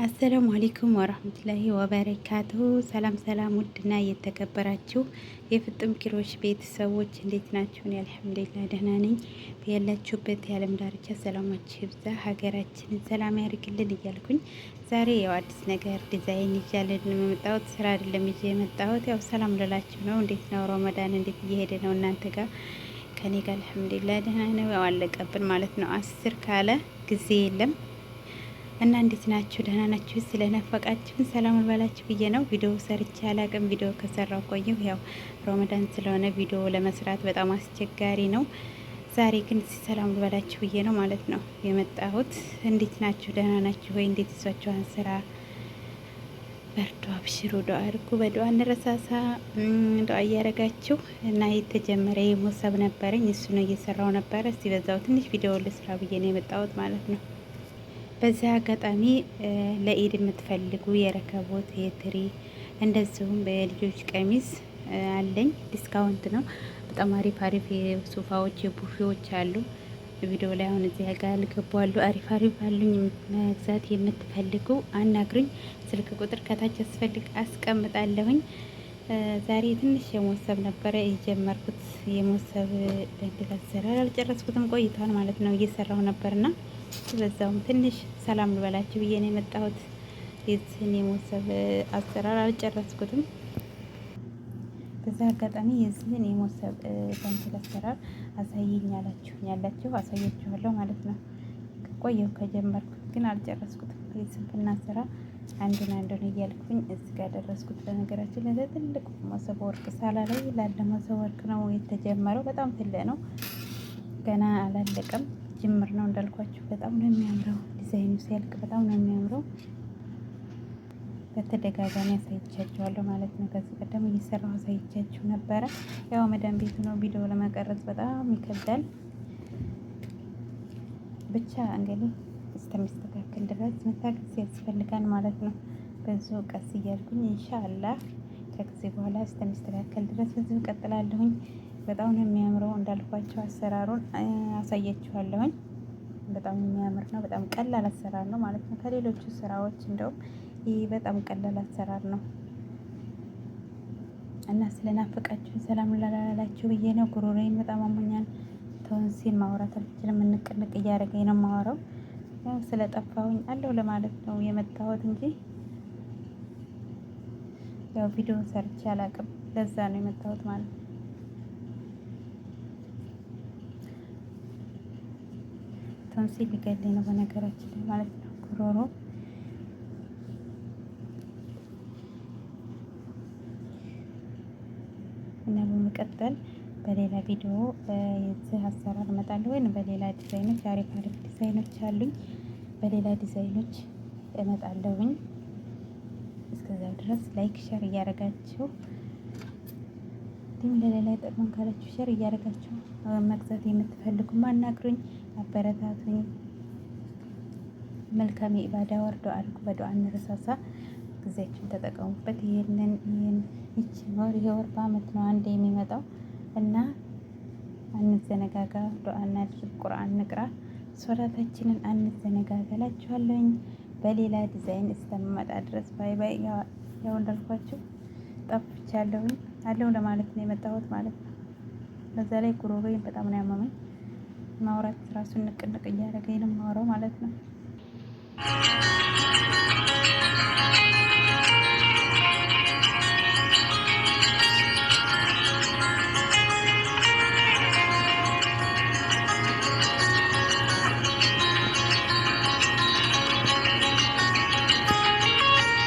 አሰላሙ አለይኩም ወራህመቱላሂ ወበረካቱ። ሰላም ሰላም፣ ውድና እየተከበራችሁ የፍጥም ኪሮሽ ቤተሰቦች እንዴት ናችሁ? እኔ አልሐምዱሊላህ ደህና ነኝ። ያላችሁበት የዓለም ዳርቻ ሰላማችሁ ይብዛ፣ ሀገራችንን ሰላም ያርግልን እያልኩኝ ዛሬ ያው አዲስ ነገር ዲዛይን ይዣለን የመጣሁት። ስራ አይደለም ይዤ የመጣሁት ያው ሰላም ልላችሁ ነው። እንዴት ነው ረመዳን እንዴት እየሄደ ነው እናንተ ጋር? ከኔ ጋር አልሐምዱሊላህ ደህና ነው። ያው አለቀብን ማለት ነው። 10 ካለ ጊዜ የለም እና እንዴት ናችሁ? ደህና ናችሁ? ስለነፈቃችሁን ሰላም ልበላችሁ ብዬ ነው። ቪዲዮ ሰርቼ አላቅም። ቪዲዮ ከሰራው ቆየሁ። ያው ረመዳን ስለሆነ ቪዲዮ ለመስራት በጣም አስቸጋሪ ነው። ዛሬ ግን ሰላም ልበላችሁ ብዬ ነው ማለት ነው የመጣሁት። እንዴት ናችሁ? ደህና ናችሁ ወይ? እንዴት ይዟችኋል ስራ? በርዶ አብሽሩ፣ ዱአ አድርጉ። በዱአ እንረሳሳ። ዱአ እያደረጋችሁ እና የተጀመረ የሞሰብ ነበረኝ እሱ ነው እየሰራው ነበረ። እስቲ በዛው ትንሽ ቪዲዮ ልስራ ብዬ ነው የመጣሁት ማለት ነው። በዚህ አጋጣሚ ለኢድ የምትፈልጉ የረከቦት የትሪ እንደዚሁም በልጆች ቀሚስ አለኝ። ዲስካውንት ነው። በጣም አሪፍ አሪፍ የሶፋዎች የቡፌዎች አሉ። ቪዲዮ ላይ አሁን እዚህ ጋር ልገቡ አሉ። አሪፍ አሪፍ አሉኝ። መግዛት የምትፈልጉ አናግሩኝ። ስልክ ቁጥር ከታች አስፈልግ አስቀምጣለሁኝ። ዛሬ ትንሽ የሞሰብ ነበረ የጀመርኩት። የሞሰብ እንዴት አሰራር አልጨረስኩትም፣ ቆይቷል ማለት ነው እየሰራሁ ነበርና በዛውም ትንሽ ሰላም ልበላችሁ ብዬ ነው የመጣሁት። የዚህን የሞሰብ አሰራር አልጨረስኩትም። በዛ አጋጣሚ የዚህን የሞሰብ በእንትን አሰራር አሳየኝ ያላችሁ አሳያችኋለሁ ማለት ነው። ቆየሁ ከጀመርኩት ግን አልጨረስኩትም። የስንፍና ስራ አንዱን እያልኩኝ እዚህ ጋር ደረስኩት። በነገራችን ላይ ትልቅ ሞሰብ ወርቅ ሳላ ላይ ላለ ሞሰብ ወርቅ ነው የተጀመረው። በጣም ትልቅ ነው፣ ገና አላለቀም። ጅምር ነው እንዳልኳችሁ። በጣም ነው የሚያምረው። ዲዛይኑ ሲያልቅ በጣም ነው የሚያምረው። በተደጋጋሚ አሳይቻችኋለሁ ማለት ነው። ከዚህ ቀደም እየሰራሁ አሳይቻችሁ ነበረ። ያው መዳም ቤቱ ነው ቪዲዮ ለመቀረጽ በጣም ይከብዳል። ብቻ እንግዲህ እስከሚስተካከል ድረስ መታገስ ያስፈልጋል ማለት ነው። በዚሁ ቀስ እያልኩኝ ኢንሻአላህ ከጊዜ በኋላ እስከሚስተካከል ድረስ በዚሁ ቀጥላለሁኝ። በጣም ነው የሚያምረው እንዳልኳቸው አሰራሩን አሳያችኋለሁኝ። በጣም የሚያምር ነው። በጣም ቀላል አሰራር ነው ማለት ነው። ከሌሎቹ ስራዎች እንደውም ይህ በጣም ቀላል አሰራር ነው እና ስለናፈቃችሁ ሰላም ላላላችሁ ብዬ ነው። ጉሮሮዬን በጣም አሞኛል። ቶንሲል ማውራት አልችልም። እንቅንቅ እያደረገኝ ነው የማወራው። ያው ስለጠፋሁኝ አለው ለማለት ነው የመጣሁት እንጂ ያው ቪዲዮ ሰርቼ አላቅም። ለዛ ነው የመጣሁት ማለት ነው። ቶንሲል ሊገለኝ ነው በነገራችን ላይ ማለት ነው። ጉሮሮ እና በመቀጠል በሌላ ቪዲዮ የዚህ አሰራር እመጣለሁ፣ ወይም በሌላ ዲዛይኖች አሪፍ አሪፍ ዲዛይኖች አሉኝ። በሌላ ዲዛይኖች እመጣለሁኝ። እስከዛው ድረስ ላይክ ሸር እያደረጋችሁ እንዲሁም ለሌላ ይጠቅማል ካላችሁ ሸር እያደረጋችሁ መግዛት የምትፈልጉ ማናግሩኝ፣ አበረታቱኝ። መልካም የኢባዳ ወር ዱአ አድርጉ። በዱአ እንረሳሳ። ጊዜያችሁን ተጠቀሙበት። ይህችን ወር ይሄ ወር በአመት ነው አንድ የሚመጣው እና አንዘነጋጋ። ዱአ እናድርግ፣ ቁርአን እንቅራ፣ ሶላታችንን አንዘነጋገላችኋለሁኝ። በሌላ ዲዛይን እስከምመጣ ድረስ ባይ ባይ። ያው እንዳልኳችሁ ጠፍቻለሁኝ አለው ለማለት ነው የመጣሁት ማለት ነው። በዛ ላይ ጉሮሮዬን በጣም ነው ያመመኝ። ማውራት ራሱን ንቅንቅ እያደረገኝ ነው የማወራው ማለት ነው።